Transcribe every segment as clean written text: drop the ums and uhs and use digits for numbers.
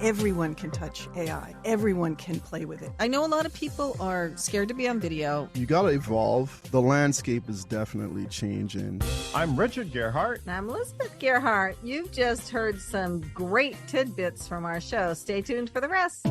Everyone can touch AI. Everyone can play with it. I know a lot of people are scared to be on video. You got to evolve. The landscape is definitely changing. I'm Richard Gearhart. And I'm Elizabeth Gearhart. You've just heard some great tidbits from our show. Stay tuned for the rest.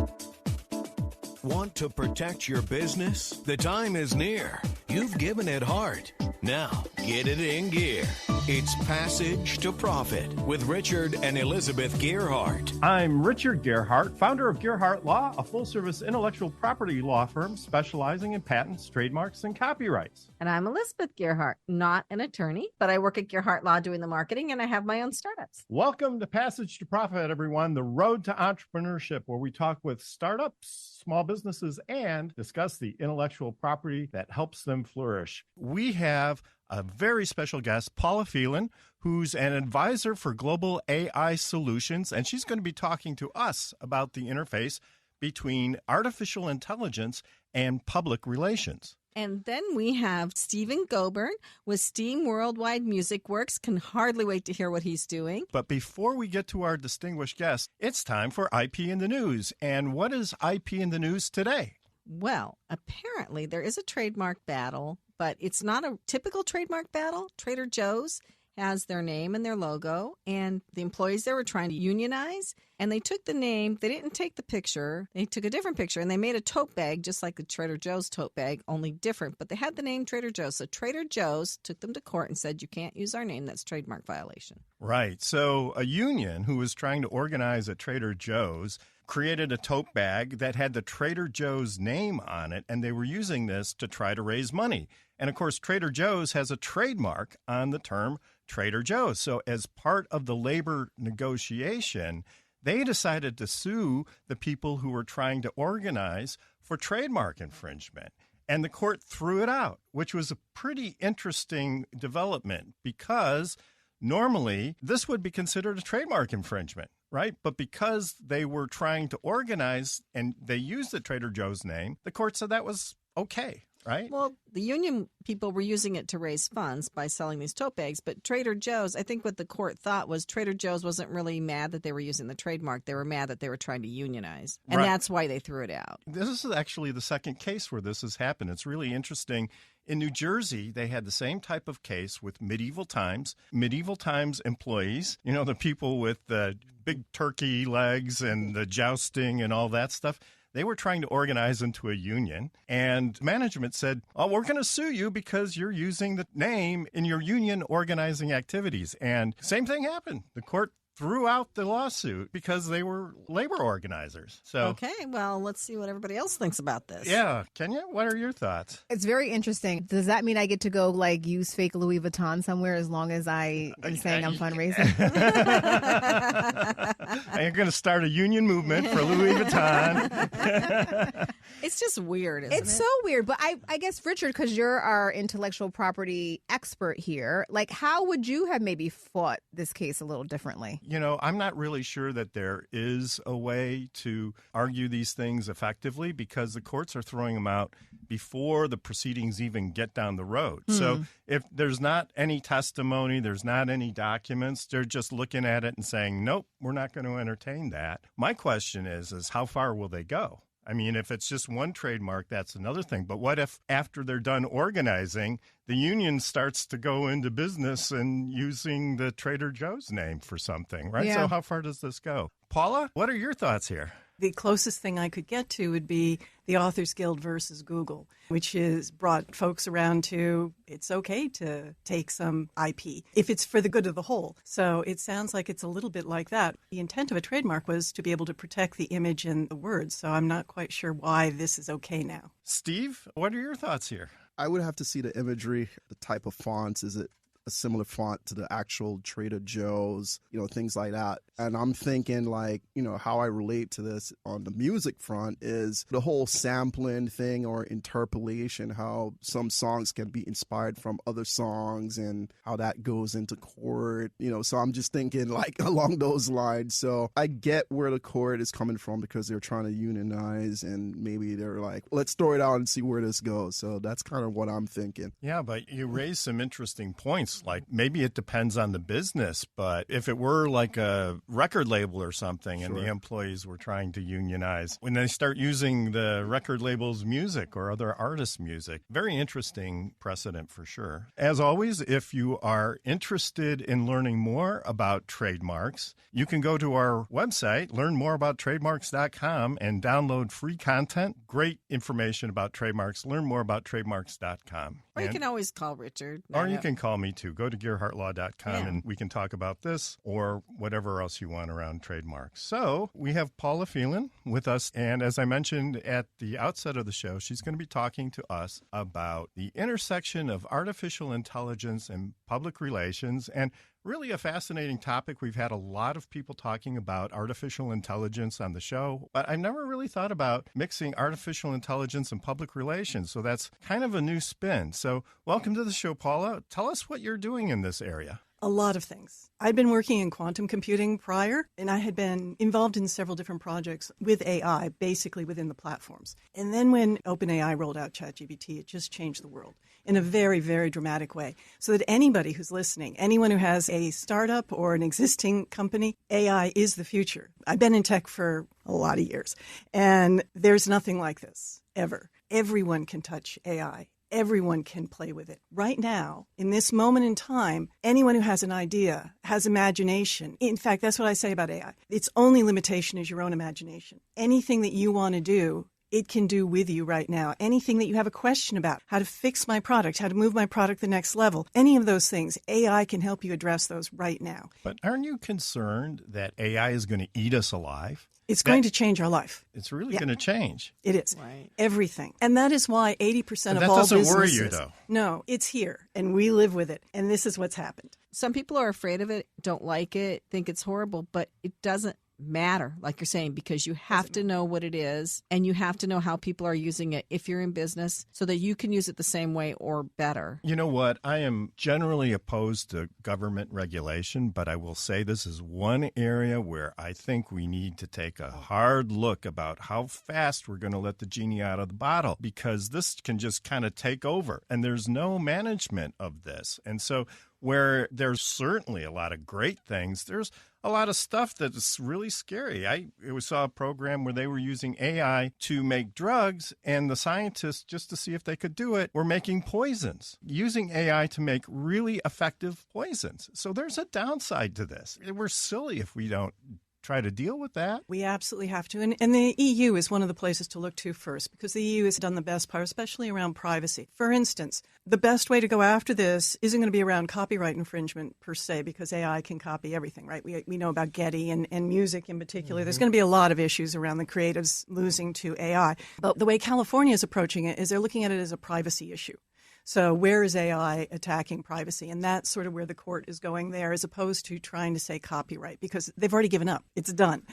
Want to protect your business? The time is near. You've given it heart. Now, get it in gear. It's Passage to Profit with Richard and Elizabeth Gearhart. I'm Richard Gearhart, founder of Gearhart Law, a full-service intellectual property law firm specializing in patents, trademarks, and copyrights. And I'm Elizabeth Gearhart, not an attorney, but I work at Gearhart Law doing the marketing, and I have my own startups. Welcome to Passage to Profit, everyone, the road to entrepreneurship, where we talk with startups, small businesses, and discuss the intellectual property that helps them flourish. We have a very special guest, Paula Phelan, who's an advisor for global AI solutions, and she's going to be talking to us about the interface between artificial intelligence and public relations. And then we have Stephen Gobern with Steam Worldwide Music Works. Can hardly wait to hear what he's doing. But before we get to our distinguished guest, it's time for IP in the News. And what is IP in the News today? Well, apparently there is a trademark battle, but it's not a typical trademark battle. Trader Joe's has their name and their logo, and the employees there were trying to unionize, and they took the name. They didn't take the picture. They took a different picture, and they made a tote bag just like the Trader Joe's tote bag, only different, but they had the name Trader Joe's. So Trader Joe's took them to court and said, you can't use our name. That's trademark violation. Right. So a union who was trying to organize at Trader Joe's created a tote bag that had the Trader Joe's name on it, and they were using this to try to raise money. And, of course, Trader Joe's has a trademark on the term Trader Joe's. So as part of the labor negotiation, they decided to sue the people who were trying to organize for trademark infringement. And the court threw it out, which was a pretty interesting development because normally this would be considered a trademark infringement, right? But because they were trying to organize and they used the Trader Joe's name, the court said that was okay, right? Well, the union people were using it to raise funds by selling these tote bags, but Trader Joe's, I think what the court thought was Trader Joe's wasn't really mad that they were using the trademark. They were mad that they were trying to unionize, and that's why they threw it out. This is actually the second case where this has happened. It's really interesting. In New Jersey, they had the same type of case with Medieval Times employees, you know, the people with the big turkey legs and the jousting and all that stuff. They were trying to organize into a union, and management said, oh, we're going to sue you because you're using the name in your union organizing activities. And same thing happened. The court threw out the lawsuit because they were labor organizers. So okay, well, let's see what everybody else thinks about this. Yeah. Kenya, what are your thoughts? It's very interesting. Does that mean I get to go like use fake Louis Vuitton somewhere as long as I am saying I'm fundraising? You're going to start a union movement for Louis Vuitton. It's just weird, isn't it? It's so weird. But I guess, Richard, because you're our intellectual property expert here, like how would you have maybe fought this case a little differently? You know, I'm not really sure that there is a way to argue these things effectively because the courts are throwing them out before the proceedings even get down the road. So if there's not any testimony, there's not any documents, they're just looking at it and saying, nope, we're not going to entertain that. My question is how far will they go? I mean, if it's just one trademark, that's another thing. But what if after they're done organizing, the union starts to go into business and using the Trader Joe's name for something, right? Yeah. So how far does this go? Paula, what are your thoughts here? The closest thing I could get to would be the Authors Guild versus Google, which has brought folks around to it's okay to take some IP if it's for the good of the whole. So it sounds like it's a little bit like that. The intent of a trademark was to be able to protect the image and the words, so I'm not quite sure why this is okay now. Steve, what are your thoughts here? I would have to see the imagery, the type of fonts. Is it a similar font to the actual Trader Joe's, you know, things like that. And I'm thinking like, you know, how I relate to this on the music front is the whole sampling thing or interpolation, how some songs can be inspired from other songs and how that goes into court, you know, so I'm just thinking like along those lines. So I get where the court is coming from because they're trying to unionize and maybe they're like, let's throw it out and see where this goes. So that's kind of what I'm thinking. Yeah, but you raised some interesting points. trademarks. Like maybe it depends on the business, but if it were like a record label or something and the employees were trying to unionize, when they start using the record label's music or other artists' music, very interesting precedent for sure. As always, if you are interested in learning more about trademarks, you can go to our website, learn more about trademarks.com, and download free content. Great information about trademarks. Learn more about trademarks.com. Or you can always call Richard. Or you can call me too. Go to gearhartlaw.com and we can talk about this or whatever else you want around trademarks. So we have Paula Phelan with us. And as I mentioned at the outset of the show, she's going to be talking to us about the intersection of artificial intelligence and public relations, and really a fascinating topic. We've had a lot of people talking about artificial intelligence on the show, but I've never really thought about mixing artificial intelligence and public relations. So that's kind of a new spin. So welcome to the show, Paula. Tell us what you're doing in this area. A lot of things. I'd been working in quantum computing prior, and I had been involved in several different projects with AI, basically within the platforms. And then when OpenAI rolled out ChatGPT, it just changed the world in a very, very dramatic way. So that anybody who's listening, anyone who has a startup or an existing company, AI is the future. I've been in tech for a lot of years, and there's nothing like this, ever. Everyone can touch AI. Everyone can play with it. Right now, in this moment in time, anyone who has an idea, has imagination. In fact, that's what I say about AI. Its only limitation is your own imagination. Anything that you want to do, it can do with you right now. Anything that you have a question about, how to fix my product, how to move my product to the next level, any of those things, AI can help you address those right now. But aren't you concerned that AI is going to eat us alive? It's going to change our life. It's really going to change. It is. Right. Everything. And that is why 80% of that all doesn't businesses... worry you, though. No, it's here, and we live with it, and this is what's happened. Some people are afraid of it, don't like it, think it's horrible, but it doesn't matter, like you're saying, because you have to know what it is, and you have to know how people are using it if you're in business so that you can use it the same way or better. You know what? I am generally opposed to government regulation, but I will say this is one area where I think we need to take a hard look about how fast we're going to let the genie out of the bottle, because this can just kind of take over, and there's no management of this. And so where there's certainly a lot of great things, there's a lot of stuff that's really scary. I saw a program where they were using AI to make drugs, and the scientists, just to see if they could do it, were making poisons, using AI to make really effective poisons. So there's a downside to this. We're silly if we don't try to deal with that. We absolutely have to. And the EU is one of the places to look to first, because the EU has done the best part, especially around privacy. For instance, the best way to go after this isn't going to be around copyright infringement per se, because AI can copy everything, right? We know about Getty and music in particular. There's going to be a lot of issues around the creatives losing to AI. But the way California is approaching it is they're looking at it as a privacy issue. So where is AI attacking privacy? And that's sort of where the court is going there, as opposed to trying to say copyright, because they've already given up. It's done.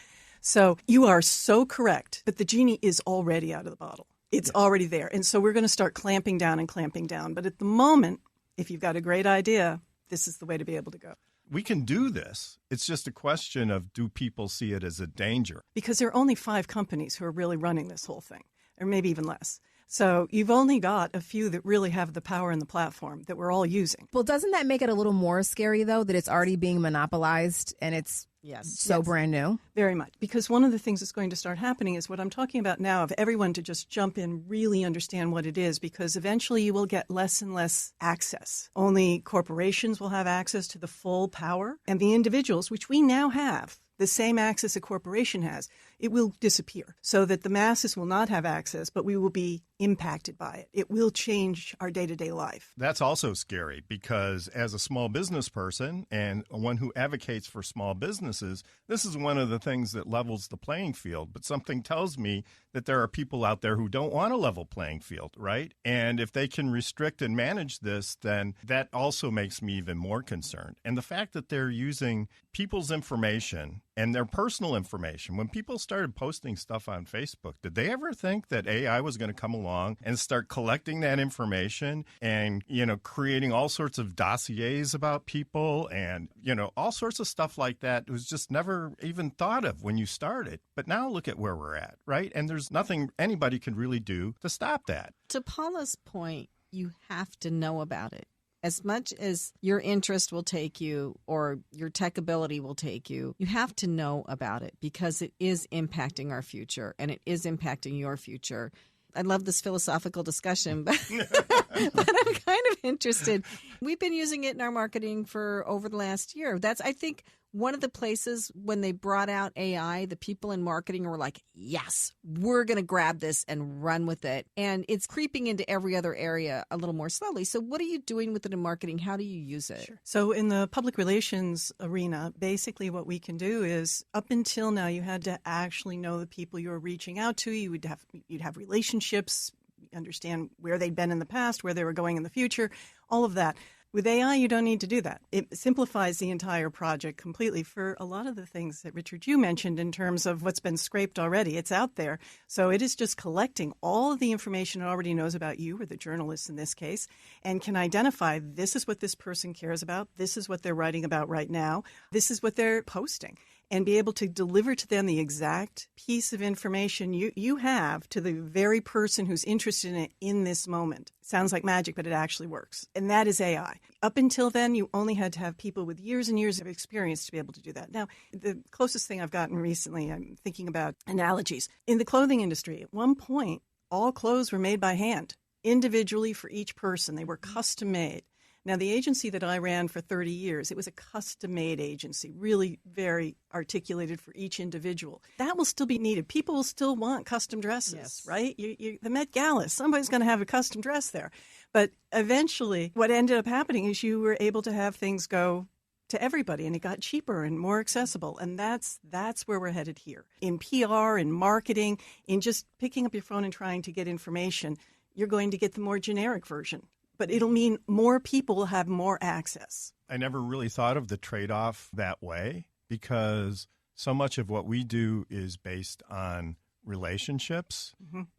So you are so correct, but the genie is already out of the bottle. It's already there. And so we're going to start clamping down and clamping down. But at the moment, if you've got a great idea, this is the way to be able to go. We can do this. It's just a question of, do people see it as a danger? Because there are only 5 companies who are really running this whole thing, or maybe even less. So you've only got a few that really have the power and the platform that we're all using. Well, doesn't that make it a little more scary, though, that it's already being monopolized and it's so brand new? Very much. Because one of the things that's going to start happening is what I'm talking about now, of everyone to just jump in, really understand what it is, because eventually you will get less and less access. Only corporations will have access to the full power, and the individuals, which we now have, the same access a corporation has, it will disappear, so that the masses will not have access, but we will be impacted by it. It will change our day-to-day life. That's also scary, because as a small business person and one who advocates for small businesses, this is one of the things that levels the playing field. But something tells me that there are people out there who don't want a level playing field, right? And if they can restrict and manage this, then that also makes me even more concerned. And the fact that they're using people's information and their personal information. When people started posting stuff on Facebook, did they ever think that AI was going to come along and start collecting that information and, creating all sorts of dossiers about people and, all sorts of stuff like that? It was just never even thought of when you started. But now look at where we're at, right? And there's nothing anybody can really do to stop that. To Paula's point, you have to know about it. as much as your interest will take you or your tech ability will take you, you have to know about it because it is impacting our future and it is impacting your future. I love this philosophical discussion, but, but I'm kind of interested. We've been using it in our marketing for over the last year. That's, I think, one of the places when they brought out AI, the people in marketing were like, yes, we're going to grab this and run with it. And it's creeping into every other area a little more slowly. So what are you doing with it in marketing? How do you use it? Sure. So in the public relations arena, basically what we can do is up until now, you had to actually know the people you were reaching out to. You'd have relationships, understand where they'd been in the past, where they were going in the future, all of that. With AI, you don't need to do that. It simplifies the entire project completely for a lot of the things that, Richard, you mentioned in terms of what's been scraped already. It's out there. So it is just collecting all of the information it already knows about you, or the journalist in this case, and can identify this is what this person cares about. This is what they're writing about right now. This is what they're posting. And be able to deliver to them the exact piece of information you have to the very person who's interested in it in this moment. Sounds like magic, but it actually works. And that is AI. Up until then, you only had to have people with years and years of experience to be able to do that. Now, the closest thing I've gotten recently, I'm thinking about analogies. In the clothing industry, at one point, all clothes were made by hand, individually for each person. They were custom made. Now, the agency that I ran for 30 years, it was a custom-made agency, really very articulated for each individual. That will still be needed. People will still want custom dresses, yes. Right? The Met Gala, somebody's going to have a custom dress there. But eventually, what ended up happening is you were able to have things go to everybody, and it got cheaper and more accessible. And that's where we're headed here. In PR, in marketing, in just picking up your phone and trying to get information, you're going to get the more generic version. But it'll mean more people will have more access. I never really thought of the trade-off that way because so much of what we do is based on relationships,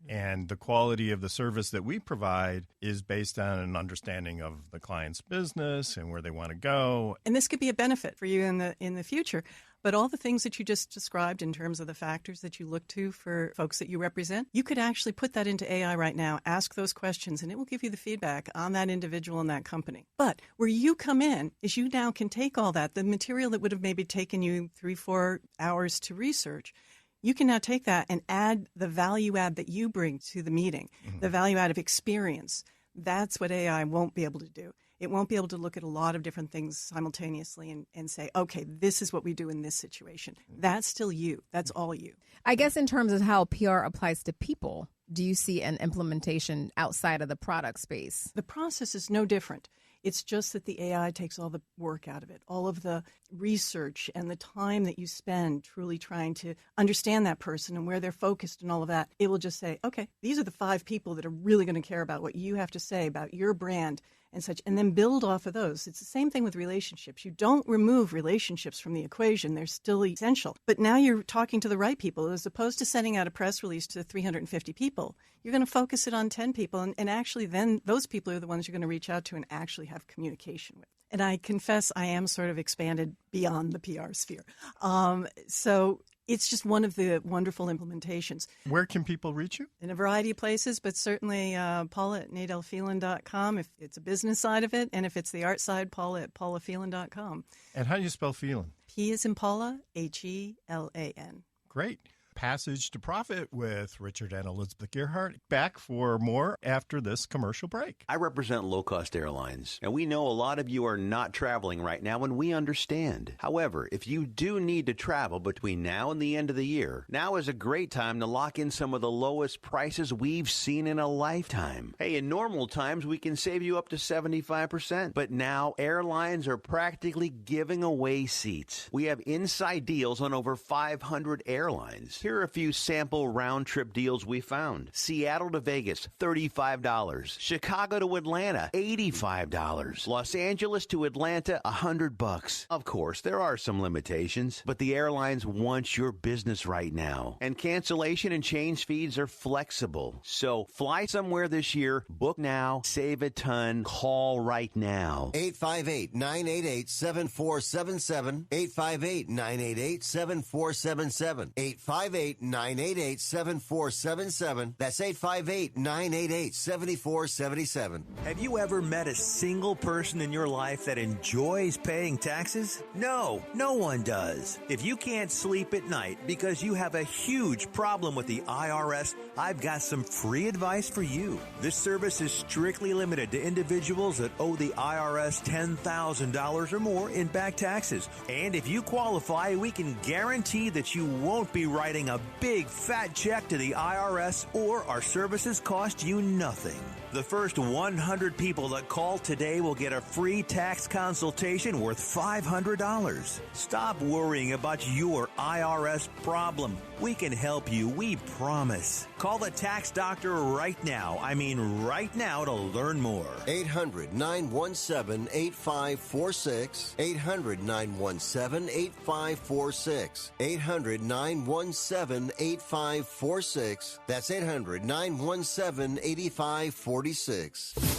and the quality of the service that we provide is based on an understanding of the client's business and where they want to go. And this could be a benefit for you in the future. But all the things that you just described in terms of the factors that you look to for folks that you represent, you could actually put that into AI right now, ask those questions, and it will give you the feedback on that individual and that company. But where you come in is you now can take all that, the material that would have maybe taken you 3-4 hours to research, you can now take that and add the value add that you bring to the meeting, the value add of experience. That's what AI won't be able to do. It won't be able to look at a lot of different things simultaneously and say, okay, this is what we do in this situation. That's still you. That's all you. I guess in terms of how PR applies to people, do you see an implementation outside of the product space? The process is no different. It's just that the AI takes all the work out of it, all of the research and the time that you spend truly trying to understand that person and where they're focused and all of that. It will just say, okay, these are the 5 people that are really going to care about what you have to say about your brand and such, and then build off of those. It's the same thing with relationships. You don't remove relationships from the equation. They're still essential. But now you're talking to the right people. As opposed to sending out a press release to 350 people, you're going to focus it on 10 people, and actually then those people are the ones you're going to reach out to and actually have communication with. And I confess I am sort of expanded beyond the PR sphere. So it's just one of the wonderful implementations. Where can people reach you? In a variety of places, but certainly Paula at nadelphelan.com if it's a business side of it, and if it's the art side, Paula at paulaphelan.com. And how do you spell Phelan? P as in Paula, Helan. Great. Passage to Profit with Richard and Elizabeth Gearhart. Back for more after this commercial break. I represent low-cost airlines, and we know a lot of you are not traveling right now, and we understand. However, if you do need to travel between now and the end of the year, now is a great time to lock in some of the lowest prices we've seen in a lifetime. Hey, in normal times, we can save you up to 75%, but now airlines are practically giving away seats. We have inside deals on over 500 airlines. Here are a few sample round-trip deals we found. Seattle to Vegas, $35. Chicago to Atlanta, $85. Los Angeles to Atlanta, $100. Of course, there are some limitations, but the airlines want your business right now. And cancellation and change fees are flexible. So fly somewhere this year, book now, save a ton, call right now. 858-988-7477. 858-988-7477. 858-988-7477. 858-988-7477. That's 858-988-7477. Have you ever met a single person in your life that enjoys paying taxes? No, no one does. If you can't sleep at night because you have a huge problem with the IRS, I've got some free advice for you. This service is strictly limited to individuals that owe the IRS $10,000 or more in back taxes. And if you qualify, we can guarantee that you won't be writing a big fat check to the IRS, or our services cost you nothing. The first 100 people that call today will get a free tax consultation worth $500. Stop worrying about your IRS problem. We can help you, we promise. Call the tax doctor right now. I mean right now, to learn more. 800-917-8546. 800-917-8546. 800-917-8546. That's 800-917-8546.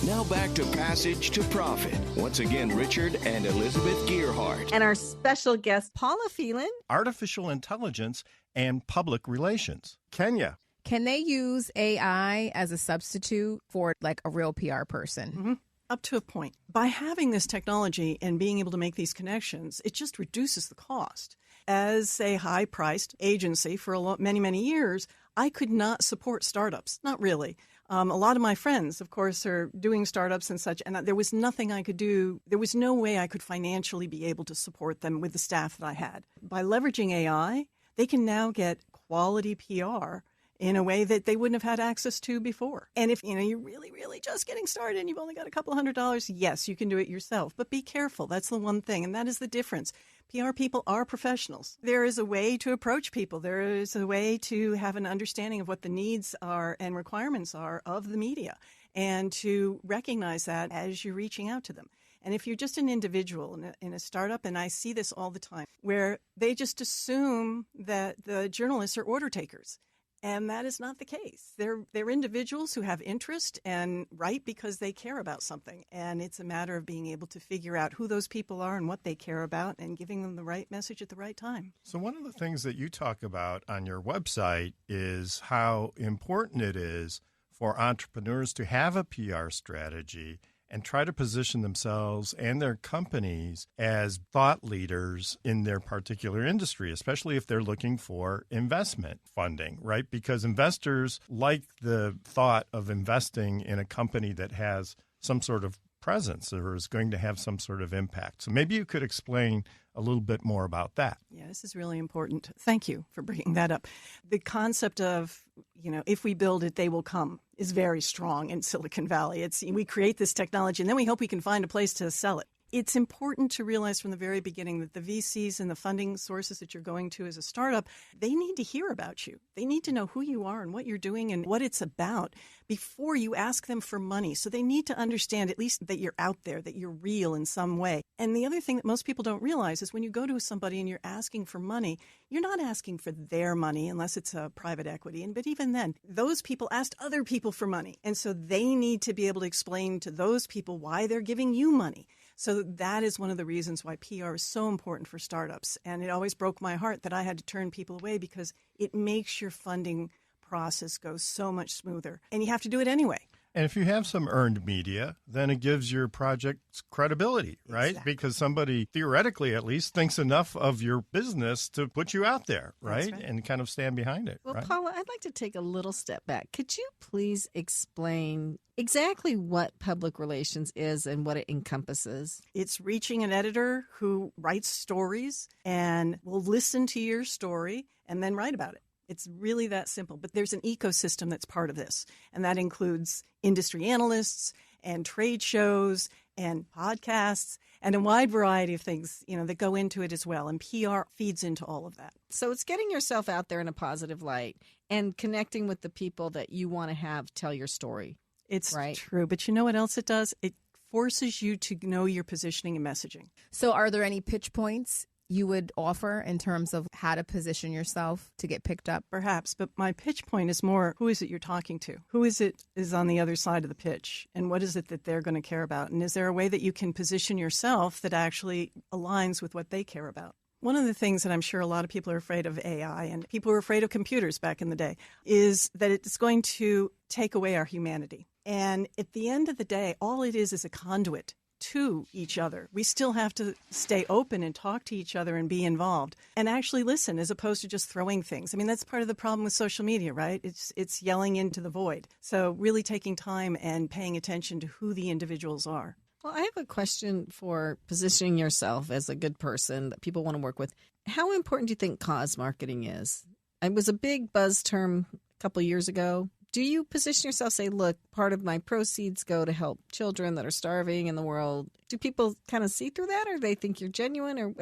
Now back to Passage to Profit. Once again, Richard and Elizabeth Gearhart. And our special guest, Paula Phelan. Artificial intelligence and public relations. Kenya. Can they use AI as a substitute for like a real PR person? Mm-hmm. Up to a point. By having this technology and being able to make these connections, it just reduces the cost. As a high-priced agency for many, many years, I could not support startups. Not really. A lot of my friends, of course, are doing startups and such, and there was nothing I could do. There was no way I could financially be able to support them with the staff that I had. By leveraging AI, they can now get quality PR in a way that they wouldn't have had access to before. And if you're really, really just getting started and you've only got a couple $100, yes, you can do it yourself. But be careful. That's the one thing, and that is the difference. PR people are professionals. There is a way to approach people. There is a way to have an understanding of what the needs are and requirements are of the media, and to recognize that as you're reaching out to them. And if you're just an individual in a startup, and I see this all the time, where they just assume that the journalists are order takers. And that is not the case. They're individuals who have interest and write because they care about something. And it's a matter of being able to figure out who those people are and what they care about and giving them the right message at the right time. So one of the things that you talk about on your website is how important it is for entrepreneurs to have a PR strategy and try to position themselves and their companies as thought leaders in their particular industry, especially if they're looking for investment funding, right? Because investors like the thought of investing in a company that has some sort of presence or is going to have some sort of impact. So maybe you could explain a little bit more about that. Yeah, this is really important. Thank you for bringing that up. The concept of, if we build it, they will come is very strong in Silicon Valley. We create this technology and then we hope we can find a place to sell it. It's important to realize from the very beginning that the VCs and the funding sources that you're going to as a startup, they need to hear about you. They need to know who you are and what you're doing and what it's about before you ask them for money. So they need to understand at least that you're out there, that you're real in some way. And the other thing that most people don't realize is when you go to somebody and you're asking for money, you're not asking for their money unless it's a private equity. But even then, those people asked other people for money. And so they need to be able to explain to those people why they're giving you money. So that is one of the reasons why PR is so important for startups. And it always broke my heart that I had to turn people away because it makes your funding process go so much smoother. And you have to do it anyway. And if you have some earned media, then it gives your project credibility, right? Exactly. Because somebody, theoretically at least, thinks enough of your business to put you out there, That's right? And kind of stand behind it, Well, right? Paula, I'd like to take a little step back. Could you please explain exactly what public relations is and what it encompasses? It's reaching an editor who writes stories and will listen to your story and then write about it. It's really that simple. But there's an ecosystem that's part of this, and that includes industry analysts and trade shows and podcasts and a wide variety of things, that go into it as well. And PR feeds into all of that. So it's getting yourself out there in a positive light and connecting with the people that you want to have tell your story. It's right. True. But you know what else it does? It forces you to know your positioning and messaging. So are there any pitch points you would offer in terms of how to position yourself to get picked up? Perhaps, but my pitch point is more, who is it you're talking to? Who is it is on the other side of the pitch? And what is it that they're going to care about? And is there a way that you can position yourself that actually aligns with what they care about? One of the things that I'm sure a lot of people are afraid of AI, and people were afraid of computers back in the day, is that it's going to take away our humanity. And at the end of the day, all it is a conduit to each other. We still have to stay open and talk to each other and be involved and actually listen as opposed to just throwing things. I mean, that's part of the problem with social media, right? It's yelling into the void. So really taking time and paying attention to who the individuals are. Well, I have a question for positioning yourself as a good person that people want to work with. How important do you think cause marketing is? It was a big buzz term a couple of years ago. Do you position yourself, say, look, part of my proceeds go to help children that are starving in the world? Do people kind of see through that, or do they think you're genuine, or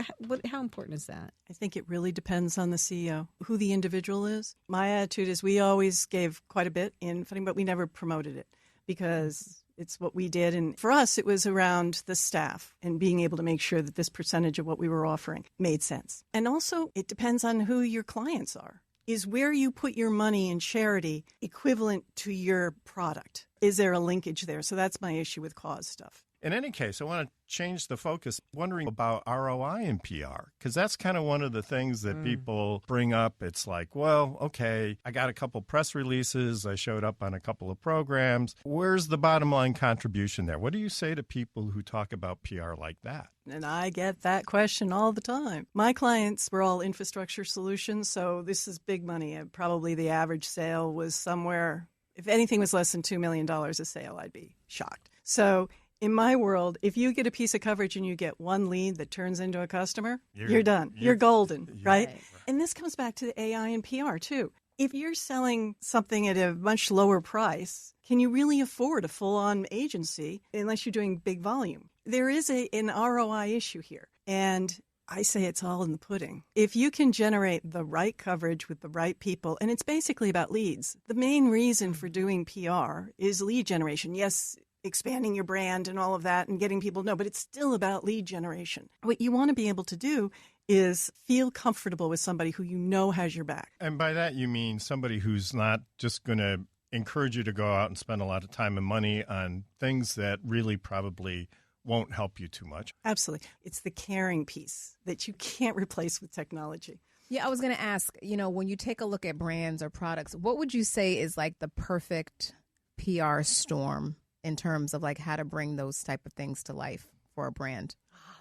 how important is that? I think it really depends on the CEO, who the individual is. My attitude is we always gave quite a bit in funding, but we never promoted it because it's what we did. And for us, it was around the staff and being able to make sure that this percentage of what we were offering made sense. And also, it depends on who your clients are. Is where you put your money in charity equivalent to your product? Is there a linkage there? So that's my issue with cause stuff. In any case, I want to change the focus, wondering about ROI in PR, because that's kind of one of the things that people bring up. It's like, well, okay, I got a couple press releases. I showed up on a couple of programs. Where's the bottom line contribution there? What do you say to people who talk about PR like that? And I get that question all the time. My clients were all infrastructure solutions, so this is big money. Probably the average sale was somewhere, if anything was less than $2 million a sale, I'd be shocked. So in my world, if you get a piece of coverage and you get one lead that turns into a customer, you're done. You're golden, right? And this comes back to the AI and PR, too. If you're selling something at a much lower price, can you really afford a full-on agency unless you're doing big volume? There is an ROI issue here, and I say it's all in the pudding. If you can generate the right coverage with the right people, and it's basically about leads. The main reason for doing PR is lead generation. Yes, expanding your brand and all of that and getting people to know, but it's still about lead generation. What you want to be able to do is feel comfortable with somebody who you know has your back. And by that, you mean somebody who's not just going to encourage you to go out and spend a lot of time and money on things that really probably won't help you too much. Absolutely. It's the caring piece that you can't replace with technology. Yeah, I was going to ask, when you take a look at brands or products, what would you say is like the perfect PR storm in terms of like how to bring those type of things to life for a brand?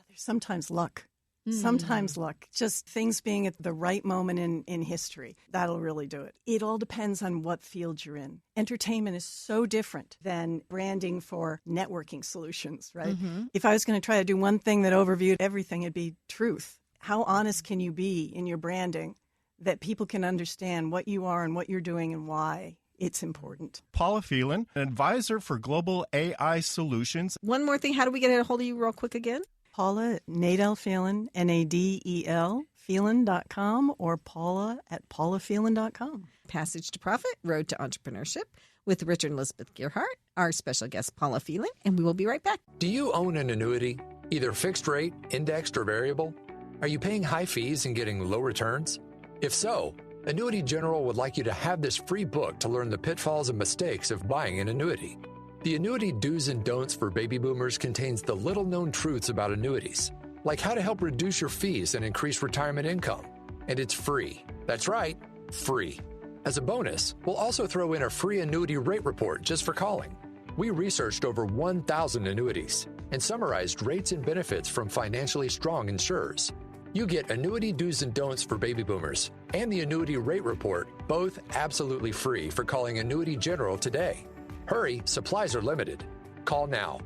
There's sometimes luck. Sometimes luck. Just things being at the right moment in history. That'll really do it. It all depends on what field you're in. Entertainment is so different than branding for networking solutions, right? If I was going to try to do one thing that overviewed everything, it'd be truth. How honest can you be in your branding that people can understand what you are and what you're doing and why it's important? Paula Phelan, an advisor for global AI solutions. One more thing. How do we get a hold of you real quick again? Paula at Nadel Phelan, Nadel, Phelan.com, or Paula at paulaphelan.com. Passage to Profit, Road to Entrepreneurship with Richard and Elizabeth Gearhart, our special guest, Paula Phelan, and we will be right back. Do you own an annuity, either fixed rate, indexed, or variable? Are you paying high fees and getting low returns? If so, Annuity General would like you to have this free book to learn the pitfalls and mistakes of buying an annuity. The Annuity Do's and Don'ts for Baby Boomers contains the little-known truths about annuities, like how to help reduce your fees and increase retirement income. And it's free. That's right, free. As a bonus, we'll also throw in a free annuity rate report just for calling. We researched over 1,000 annuities and summarized rates and benefits from financially strong insurers. You get Annuity Do's and Don'ts for Baby Boomers and the Annuity Rate Report, both absolutely free for calling Annuity General today. Hurry, supplies are limited. Call now.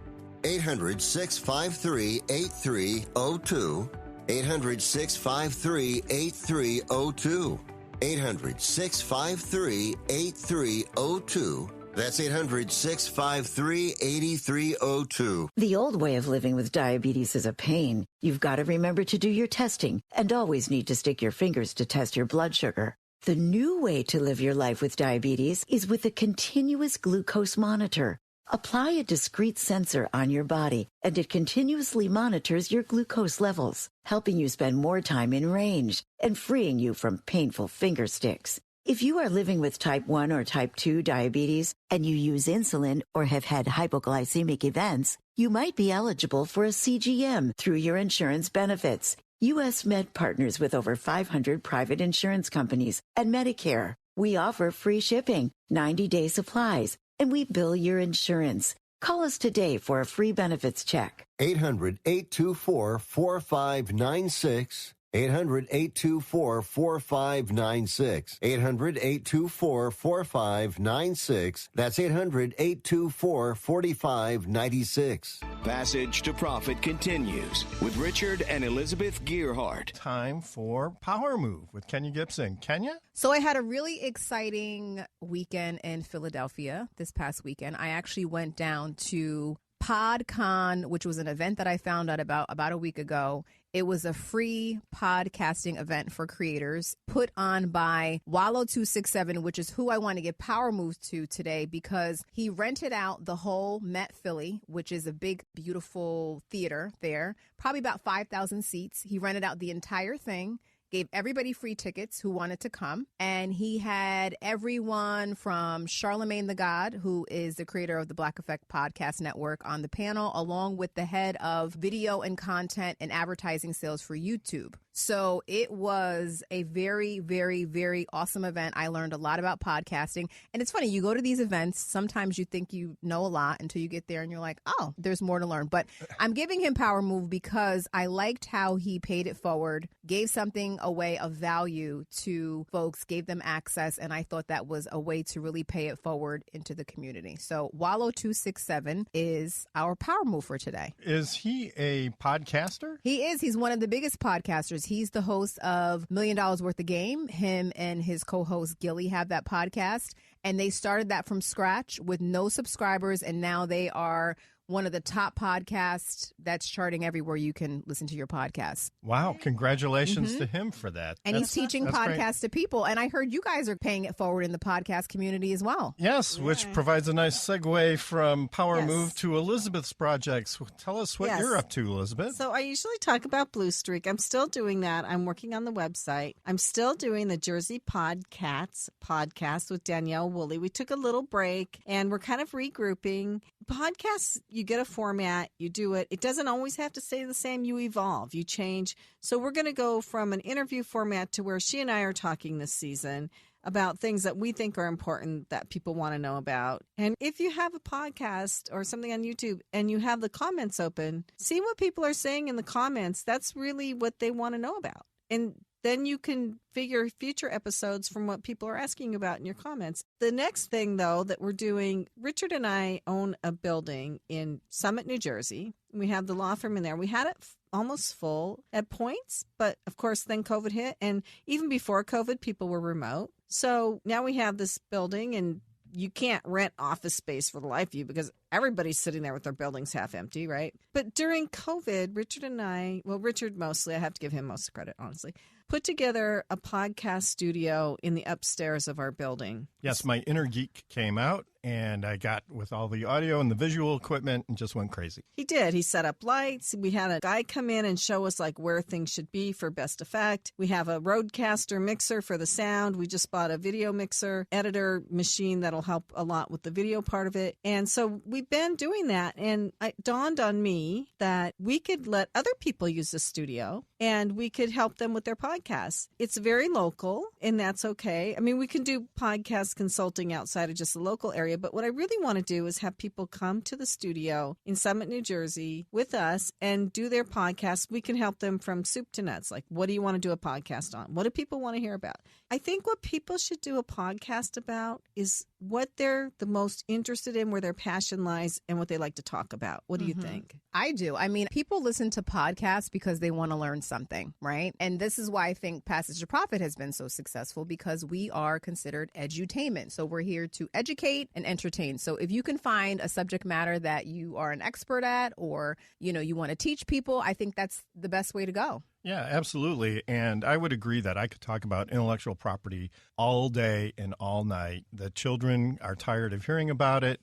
800-653-8302. 800-653-8302. 800-653-8302. That's 800-653-8302. The old way of living with diabetes is a pain. You've got to remember to do your testing and always need to stick your fingers to test your blood sugar. The new way to live your life with diabetes is with a continuous glucose monitor. Apply a discrete sensor on your body, and it continuously monitors your glucose levels, helping you spend more time in range and freeing you from painful finger sticks. If you are living with type 1 or type 2 diabetes and you use insulin or have had hypoglycemic events, you might be eligible for a CGM through your insurance benefits. U.S. Med partners with over 500 private insurance companies and Medicare. We offer free shipping, 90-day supplies, and we bill your insurance. Call us today for a free benefits check. 800-824-4596. 800-824-4596. 800-824-4596. That's 800-824-4596. Passage to Profit continues with Richard and Elizabeth Gearhart. Time for Power Move with Kenya Gipson. Kenya? So I had a really exciting weekend in Philadelphia this past weekend. I actually went down to PodCon, which was an event that I found out about a week ago. It was a free podcasting event for creators put on by Wallow267, which is who I want to give Power Moves to today because he rented out the whole Met Philly, which is a big, beautiful theater there, probably about 5,000 seats. He rented out the entire thing. Gave everybody free tickets who wanted to come. And he had everyone from Charlemagne the God, who is the creator of the Black Effect Podcast Network, on the panel, along with the head of video and content and advertising sales for YouTube. So it was a very, very, very awesome event. I learned a lot about podcasting. And it's funny, you go to these events, sometimes you think you know a lot until you get there and you're like, oh, there's more to learn. But I'm giving him Power Move because I liked how he paid it forward, gave something away of value to folks, gave them access. And I thought that was a way to really pay it forward into the community. So Wallow267 is our Power Move for today. Is he a podcaster? He is. He's one of the biggest podcasters. He's the host of $1 Million Worth of Game. Him and his co-host Gilly have that podcast, and they started that from scratch with no subscribers, and now they are one of the top podcasts that's charting everywhere you can listen to your podcast. Wow. Congratulations to him for that. And he's teaching podcasts to people. And I heard you guys are paying it forward in the podcast community as well. Yes, which provides a nice segue from Power Move to Elizabeth's projects. Tell us what you're up to, Elizabeth. So I usually talk about Blue Streak. I'm still doing that. I'm working on the website. I'm still doing the Jersey Podcats podcast with Danielle Woolley. We took a little break and we're kind of regrouping. Podcasts, you get a format, you do it. It doesn't always have to stay the same. You evolve, you change. So we're going to go from an interview format to where she and I are talking this season about things that we think are important that people want to know about. And if you have a podcast or something on YouTube and you have the comments open, see what people are saying in the comments. That's really what they want to know about. And then you can figure future episodes from what people are asking about in your comments. The next thing, though, that we're doing, Richard and I own a building in Summit, New Jersey. We have the law firm in there. We had it almost full at points, but of course then COVID hit. And even before COVID, people were remote. So now we have this building, and you can't rent office space for the life of you because everybody's sitting there with their buildings half empty, right? But during COVID, Richard and I, well, Richard mostly, I have to give him most credit, honestly, put together a podcast studio in the upstairs of our building. Yes, my inner geek came out, and I got with all the audio and the visual equipment and just went crazy. He did. He set up lights. We had a guy come in and show us like where things should be for best effect. We have a Rodecaster mixer for the sound. We just bought a video mixer editor machine that'll help a lot with the video part of it. And so we've been doing that. And it dawned on me that we could let other people use the studio and we could help them with their podcasts. It's very local, and that's okay. I mean, we can do podcast consulting outside of just the local area, but what I really want to do is have people come to the studio in Summit, New Jersey with us and do their podcasts. We can help them from soup to nuts. Like, what do you want to do a podcast on? What do people want to hear about? I think what people should do a podcast about is what they're the most interested in, where their passion lies, and what they like to talk about. What do you think? I do. I mean, people listen to podcasts because they want to learn something, right? And this is why I think Passage to Profit has been so successful, because we are considered edutainment. So we're here to educate and entertain. So if you can find a subject matter that you are an expert at, or, you know, you want to teach people, I think that's the best way to go. Yeah, absolutely. And I would agree that I could talk about intellectual property all day and all night. The children are tired of hearing about it.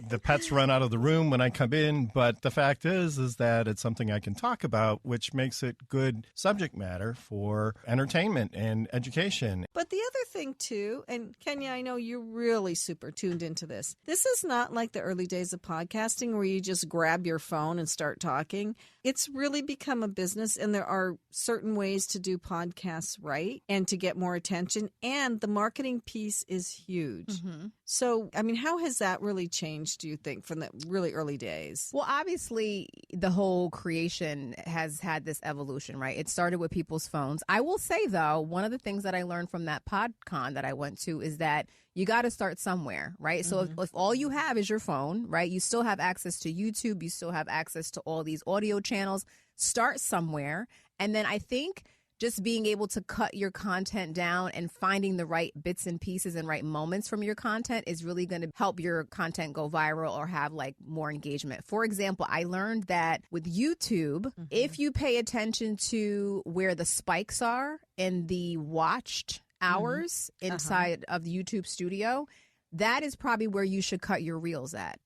The pets run out of the room when I come in, but the fact is that it's something I can talk about, which makes it good subject matter for entertainment and education. But the other thing, too, and Kenya, I know you're really super tuned into this. This is not like the early days of podcasting where you just grab your phone and start talking. It's really become a business, and there are certain ways to do podcasts right and to get more attention, and the marketing piece is huge. Mm-hmm. So, I mean, how has that really changed, do you think, from the really early days? Well, obviously, the whole creation has had this evolution, right? It started with people's phones. I will say, though, one of the things that I learned from that PodCon that I went to is that you got to start somewhere, right? So if all you have is your phone, right, you still have access to YouTube, you still have access to all these audio channels. Start somewhere. And then I think just being able to cut your content down and finding the right bits and pieces and right moments from your content is really going to help your content go viral or have like more engagement. For example, I learned that with YouTube, if you pay attention to where the spikes are in the watched hours inside of the YouTube studio, that is probably where you should cut your reels at.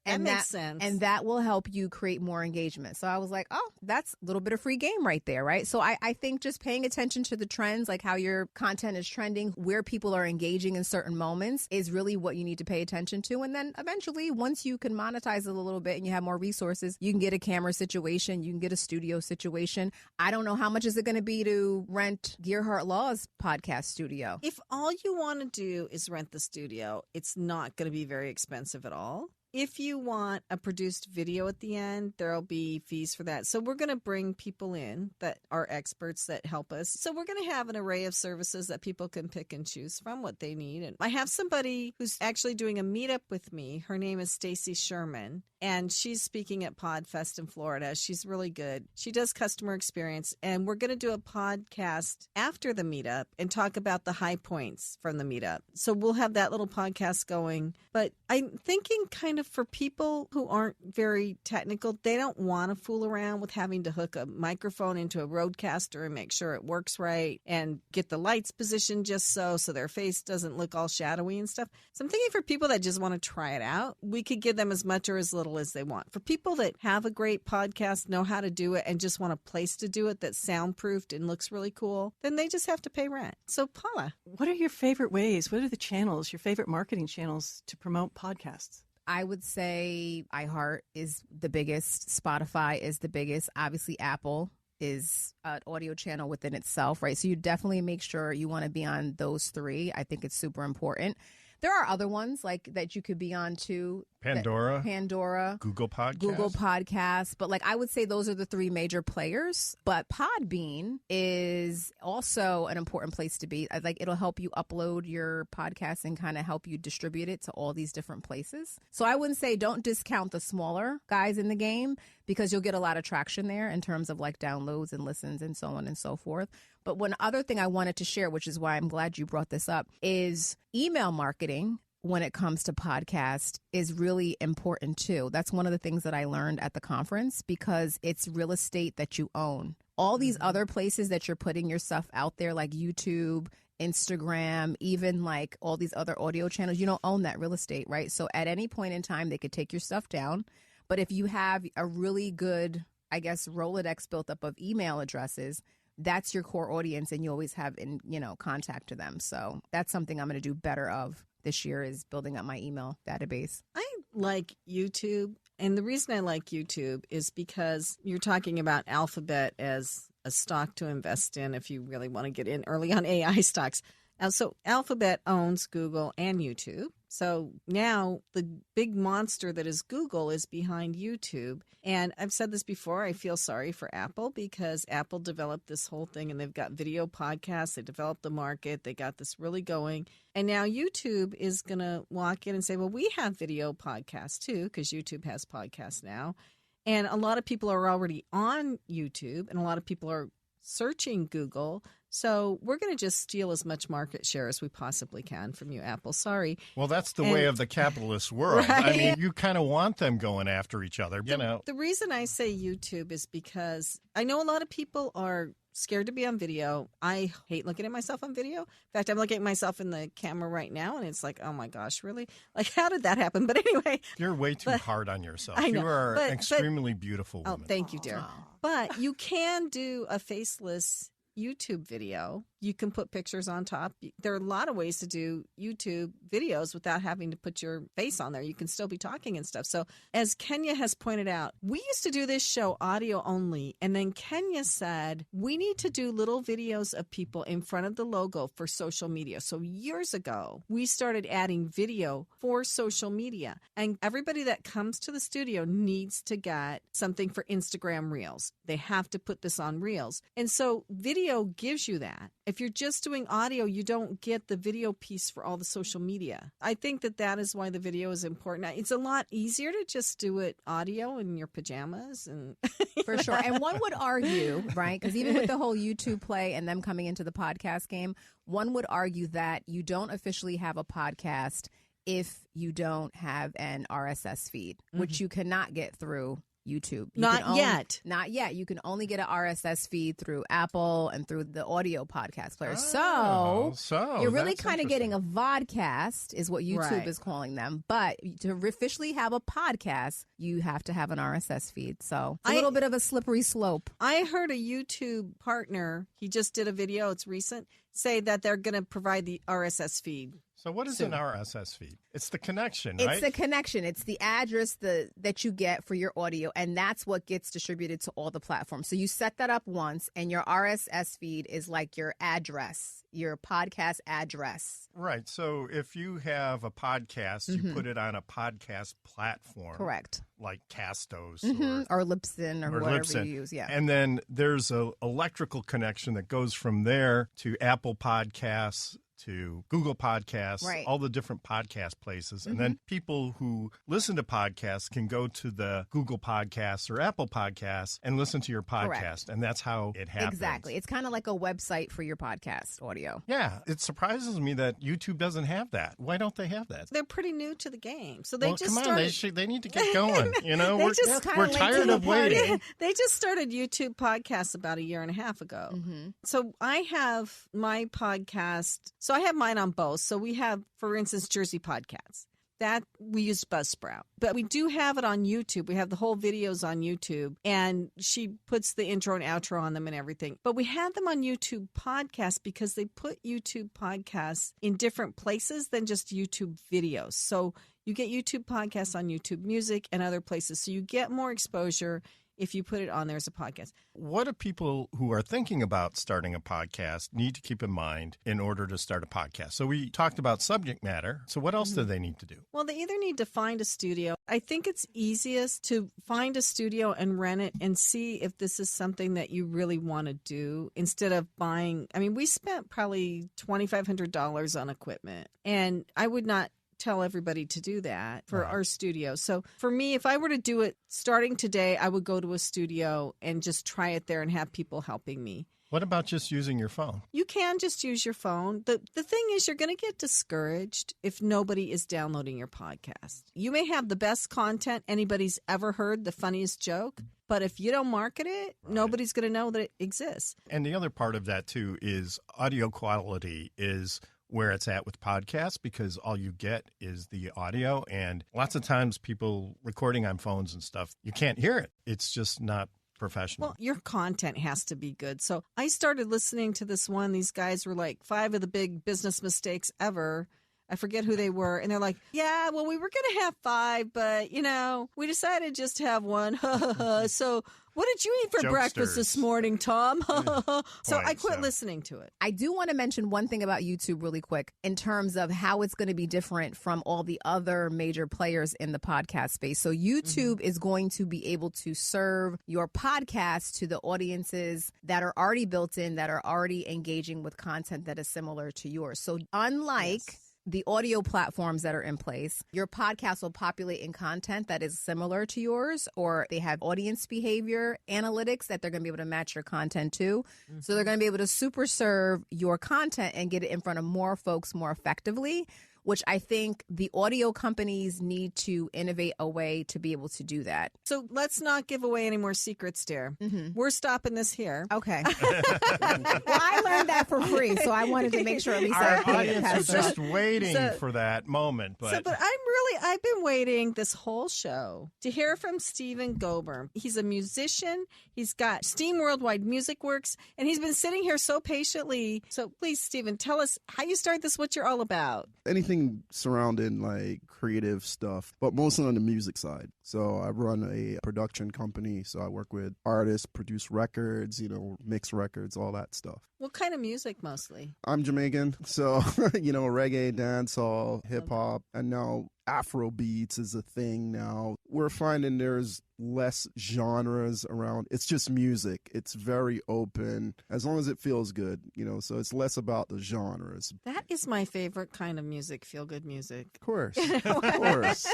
That makes sense. And that will help you create more engagement. So I was like, oh, that's a little bit of free game right there, right? So I think just paying attention to the trends, like how your content is trending, where people are engaging in certain moments is really what you need to pay attention to. And then eventually, once you can monetize it a little bit and you have more resources, you can get a camera situation, you can get a studio situation. I don't know how much is it going to be to rent Gearhart Law's podcast studio. If all you want to do is rent the studio, it's not going to be very expensive at all. If you want a produced video at the end, there'll be fees for that. So we're going to bring people in that are experts that help us. So we're going to have an array of services that people can pick and choose from what they need. And I have somebody who's actually doing a meetup with me. Her name is Stacy Sherman, and she's speaking at PodFest in Florida. She's really good. She does customer experience, and we're going to do a podcast after the meetup and talk about the high points from the meetup. So we'll have that little podcast going. But I'm thinking kind of for people who aren't very technical, they don't want to fool around with having to hook a microphone into a roadcaster and make sure it works right and get the lights positioned just so their face doesn't look all shadowy and stuff. So I'm thinking for people that just want to try it out, we could give them as much or as little as they want. For people that have a great podcast, know how to do it, and just want a place to do it that's soundproofed and looks really cool, then they just have to pay rent. So Paula, what are your favorite ways? What are the channels, your favorite marketing channels to promote podcasts? I would say iHeart is the biggest. Spotify is the biggest. Obviously, Apple is an audio channel within itself, right? So you definitely make sure you want to be on those three. I think it's super important. There are other ones like that you could be on too. Pandora, Google Podcasts. But like I would say those are the three major players. But Podbean is also an important place to be. Like it'll help you upload your podcast and kind of help you distribute it to all these different places. So I wouldn't say don't discount the smaller guys in the game because you'll get a lot of traction there in terms of like downloads and listens and so on and so forth. But one other thing I wanted to share, which is why I'm glad you brought this up, is email marketing when it comes to podcast is really important too. That's one of the things that I learned at the conference because it's real estate that you own. All these other places that you're putting your stuff out there like YouTube, Instagram, even like all these other audio channels, you don't own that real estate, right? So at any point in time, they could take your stuff down. But if you have a really good, I guess, Rolodex built up of email addresses, that's your core audience and you always have in, contact to them. So that's something I'm going to do better of this year is building up my email database. I like YouTube. And the reason I like YouTube is because you're talking about Alphabet as a stock to invest in if you really want to get in early on AI stocks. So Alphabet owns Google and YouTube. So now the big monster that is Google is behind YouTube. And I've said this before, I feel sorry for Apple because Apple developed this whole thing and they've got video podcasts. They developed the market. They got this really going. And now YouTube is going to walk in and say, well, we have video podcasts too because YouTube has podcasts now. And a lot of people are already on YouTube and a lot of people are searching Google. So we're going to just steal as much market share as we possibly can from you, Apple. Sorry. Well, that's the way of the capitalist world. Right? I mean, you kind of want them going after each other, The reason I say YouTube is because I know a lot of people are scared to be on video. I hate looking at myself on video. In fact, I'm looking at myself in the camera right now, and it's like, oh my gosh, really? Like, how did that happen? But anyway. You're way too hard on yourself. I know, you are an extremely beautiful woman. Oh, thank you, dear. But you can do a faceless YouTube video. You can put pictures on top. There are a lot of ways to do YouTube videos without having to put your face on there. You can still be talking and stuff. So as Kenya has pointed out, we used to do this show audio only. And then Kenya said, we need to do little videos of people in front of the logo for social media. So years ago, we started adding video for social media. And everybody that comes to the studio needs to get something for Instagram Reels. They have to put this on Reels. And so video gives you that. If you're just doing audio, you don't get the video piece for all the social media. I think that is why the video is important. It's a lot easier to just do it audio in your pajamas. And For sure. And one would argue, right, because even with the whole YouTube play and them coming into the podcast game, one would argue that you don't officially have a podcast if you don't have an RSS feed, which you cannot get through YouTube. Not yet. Not yet. You can only get an RSS feed through Apple and through the audio podcast player. So you're really kind of getting a vodcast is what YouTube is calling them. But to officially have a podcast, you have to have an RSS feed. So it's a little bit of a slippery slope. I heard a YouTube partner, he just did a video, it's recent, say that they're going to provide the RSS feed. So what is an RSS feed? It's the connection, right? It's the connection. It's the address that you get for your audio, and that's what gets distributed to all the platforms. So you set that up once, and your RSS feed is like your address, your podcast address. Right. So if you have a podcast, you put it on a podcast platform. Correct. Like Castos or Libsyn or whatever you use. Yeah. And then there's an electrical connection that goes from there to Apple Podcasts, to Google Podcasts, all the different podcast places. And then people who listen to podcasts can go to the Google Podcasts or Apple Podcasts and listen to your podcast. Correct. And that's how it happens. Exactly. It's kind of like a website for your podcast audio. Yeah. It surprises me that YouTube doesn't have that. Why don't they have that? They're pretty new to the game. So they just come on, started... they need to get going. You know, we're tired of waiting. They just started YouTube podcasts about 1.5 years ago. So I have my podcast... So I have mine on both. So we have, for instance, Jersey Podcasts. That we use Buzzsprout. But we do have it on YouTube. We have the whole videos on YouTube. And she puts the intro and outro on them and everything. But we have them on YouTube Podcasts because they put YouTube Podcasts in different places than just YouTube videos. So you get YouTube Podcasts on YouTube Music and other places. So you get more exposure if you put it on there as a podcast. What do people who are thinking about starting a podcast need to keep in mind in order to start a podcast? So we talked about subject matter. So what else do they need to do? Well, they either need to find a studio. I think it's easiest to find a studio and rent it and see if this is something that you really want to do instead of buying. I mean, we spent probably $2,500 on equipment, and I would not tell everybody to do that for our studio. So for me, if I were to do it starting today, I would go to a studio and just try it there and have people helping me. What about just using your phone? You can just use your phone. The thing is, you're going to get discouraged if nobody is downloading your podcast. You may have the best content anybody's ever heard, the funniest joke, but if you don't market it, nobody's going to know that it exists. And the other part of that, too, is audio quality is where it's at with podcasts, because all you get is the audio. And lots of times people recording on phones and stuff, you can't hear it. It's just not professional. Well, your content has to be good. So I started listening to this one. These guys were like 5 of the big business mistakes ever. I forget who they were. And they're like, yeah, well, we were going to have 5, but, we decided just to have 1. So what did you eat for breakfast this morning, Tom? So I quit listening to it. I do want to mention one thing about YouTube really quick in terms of how it's going to be different from all the other major players in the podcast space. So YouTube is going to be able to serve your podcast to the audiences that are already built in, that are already engaging with content that is similar to yours. So unlike the audio platforms that are in place, your podcast will populate in content that is similar to yours, or they have audience behavior analytics that they're going to be able to match your content to. So they're going to be able to super serve your content and get it in front of more folks more effectively. which I think the audio companies need to innovate a way to be able to do that. So let's not give away any more secrets, dear. We're stopping this here. Okay. Well, I learned that for free, so I wanted to make sure at least I Our paid audience was attention. just waiting for that moment. But I've been waiting this whole show to hear from Stephen Gobern. He's a musician. He's got Steam Worldwide Music Works, and he's been sitting here so patiently. So please, Stephen, tell us how you started this, what you're all about. Anything surrounding like creative stuff, but mostly on the music side. So I run a production company. So I work with artists, produce records, mix records, all that stuff. What kind of music mostly? I'm Jamaican, so, reggae, dancehall, hip hop, and now Afro beats is a thing now. We're finding there's less genres around. It's just music. It's very open as long as it feels good, so it's less about the genres. That is my favorite kind of music, feel-good music. Of course. Of course.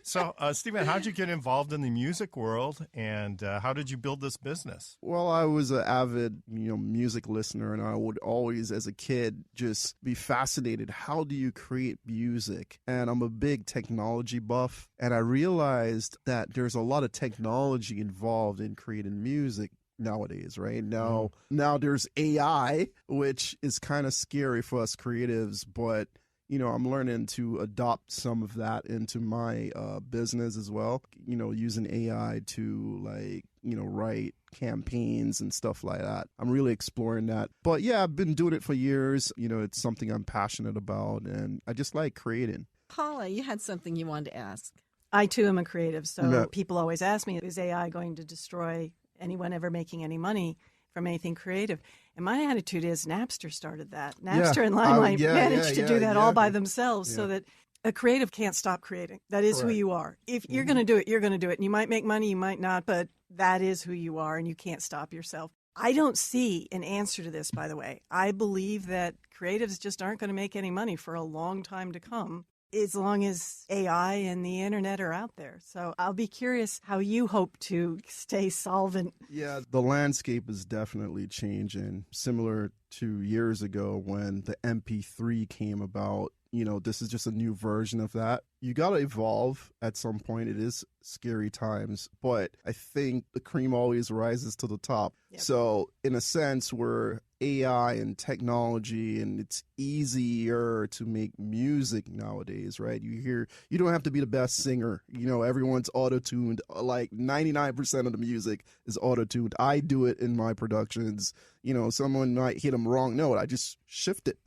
So, Stephen, how'd you get involved in the music world, and how did you build this business? Well, I was an avid, music listener, and I would always, as a kid, just be fascinated. How do you create music? And I'm a big technology buff, and I realized that there's a lot of technology involved in creating music nowadays, right? Now there's AI, which is kind of scary for us creatives, but I'm learning to adopt some of that into my business as well, using AI to write campaigns and stuff like that. I'm really exploring that. But yeah, I've been doing it for years. It's something I'm passionate about, and I just like creating. Paula, you had something you wanted to ask. I, too, am a creative, so people always ask me, is AI going to destroy anyone ever making any money from anything creative? And my attitude is Napster started that. Napster and Limelight managed to do that all by themselves so that a creative can't stop creating. That is who you are. If you're going to do it, you're going to do it. And you might make money, you might not, but that is who you are, and you can't stop yourself. I don't see an answer to this, by the way. I believe that creatives just aren't going to make any money for a long time to come, as long as AI and the internet are out there. So I'll be curious how you hope to stay solvent. Yeah, the landscape is definitely changing. Similar to years ago when the MP3 came about, this is just a new version of that. You got to evolve at some point. It is scary times, but I think the cream always rises to the top. Yep. So in a sense, we're AI and technology, and it's easier to make music nowadays, right? You don't have to be the best singer. Everyone's auto-tuned. Like 99% of the music is auto-tuned. I do it in my productions. Someone might hit a wrong note. I just shift it.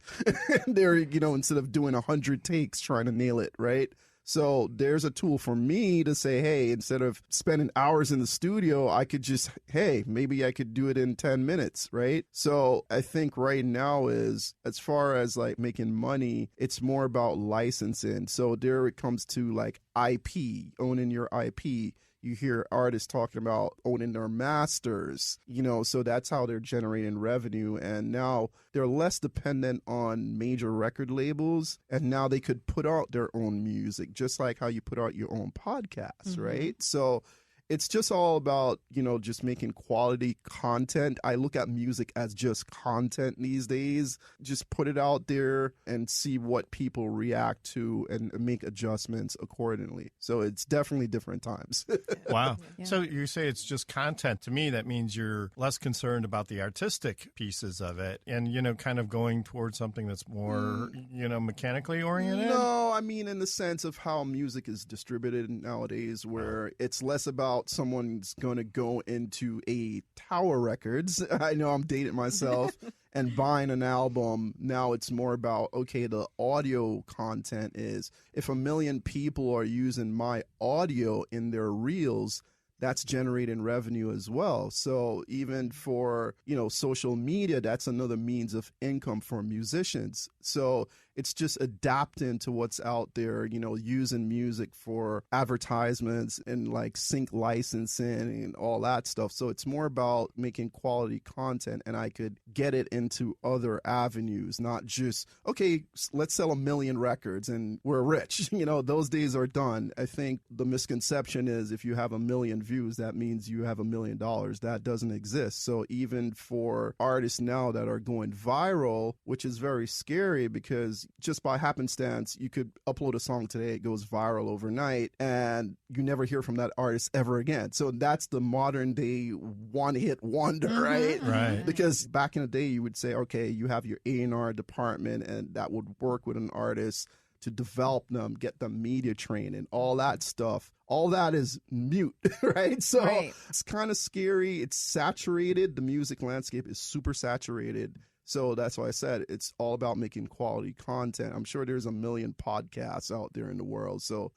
There, instead of doing 100 takes trying to nail it, right? So there's a tool for me to say, hey, instead of spending hours in the studio, I could just, maybe I could do it in 10 minutes, right? So I think right now is, as far as like making money, it's more about licensing. So there it comes to like IP, owning your IP. You hear artists talking about owning their masters, so that's how they're generating revenue. And now they're less dependent on major record labels. And now they could put out their own music, just like how you put out your own podcast, right? So it's just all about, just making quality content. I look at music as just content these days. Just put it out there and see what people react to and make adjustments accordingly. So it's definitely different times. Wow. Yeah. So you say it's just content. To me, that means you're less concerned about the artistic pieces of it and, kind of going towards something that's more, mechanically oriented? No, I mean in the sense of how music is distributed nowadays, where it's less about someone's going to go into a Tower Records. I know I'm dating myself. And buying an album. Now it's more about, okay, the audio content is, if 1 million people are using my audio in their reels, that's generating revenue as well. So even for, social media, that's another means of income for musicians. So it's just adapting to what's out there, using music for advertisements and like sync licensing and all that stuff. So it's more about making quality content, and I could get it into other avenues, not just, okay, let's sell 1 million records and we're rich. Those days are done. I think the misconception is if you have 1 million views, that means you have $1 million. That doesn't exist. So even for artists now that are going viral, which is very scary because because just by happenstance, you could upload a song today, it goes viral overnight, and you never hear from that artist ever again. So that's the modern day one-hit wonder, right? Right. Because back in the day, you would say, okay, you have your A&R department, and that would work with an artist to develop them, get them media trained, and all that stuff. All that is mute, right? So it's kind of scary. It's saturated. The music landscape is super saturated. So that's why I said it's all about making quality content. I'm sure there's a million podcasts out there in the world. So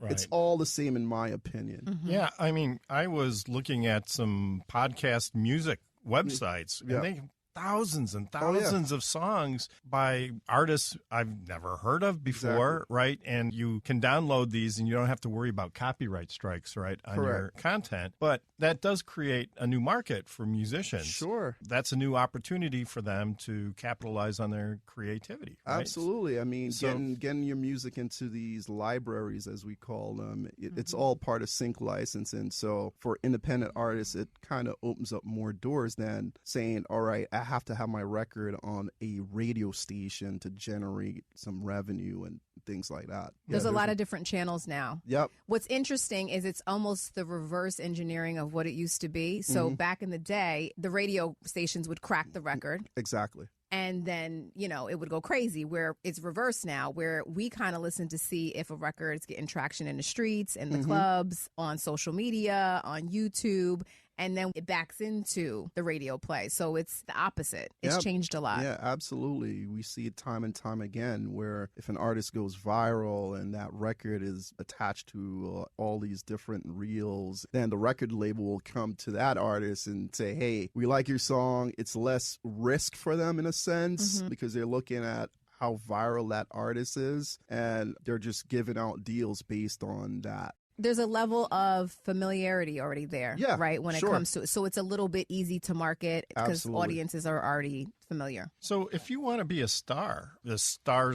it's all the same in my opinion. Yeah, I mean, I was looking at some podcast music websites, and they thousands and thousands of songs by artists I've never heard of before, right? And you can download these and you don't have to worry about copyright strikes, right, on your content. But that does create a new market for musicians. Sure. That's a new opportunity for them to capitalize on their creativity. Right? Absolutely. I mean, getting your music into these libraries, as we call them, it's all part of sync licensing. So for independent artists, it kind of opens up more doors than saying, all right, I have to have my record on a radio station to generate some revenue and things like that. There's a lot of different channels now. Yep. What's interesting is it's almost the reverse engineering of what it used to be. So back in the day, the radio stations would crack the record. Exactly. And then, you know, it would go crazy, where it's reversed now, where we kind of listen to see if a record is getting traction in the streets, in the clubs, on social media, on YouTube, and then it backs into the radio play. So it's the opposite. It's changed a lot. Yeah, absolutely. We see it time and time again where if an artist goes viral and that record is attached to all these different reels, then the record label will come to that artist and say, hey, we like your song. It's less risk for them in a sense because they're looking at how viral that artist is, and they're just giving out deals based on that. There's a level of familiarity already there, right, when it comes to it. So it's a little bit easy to market because audiences are already familiar. So if you want to be a star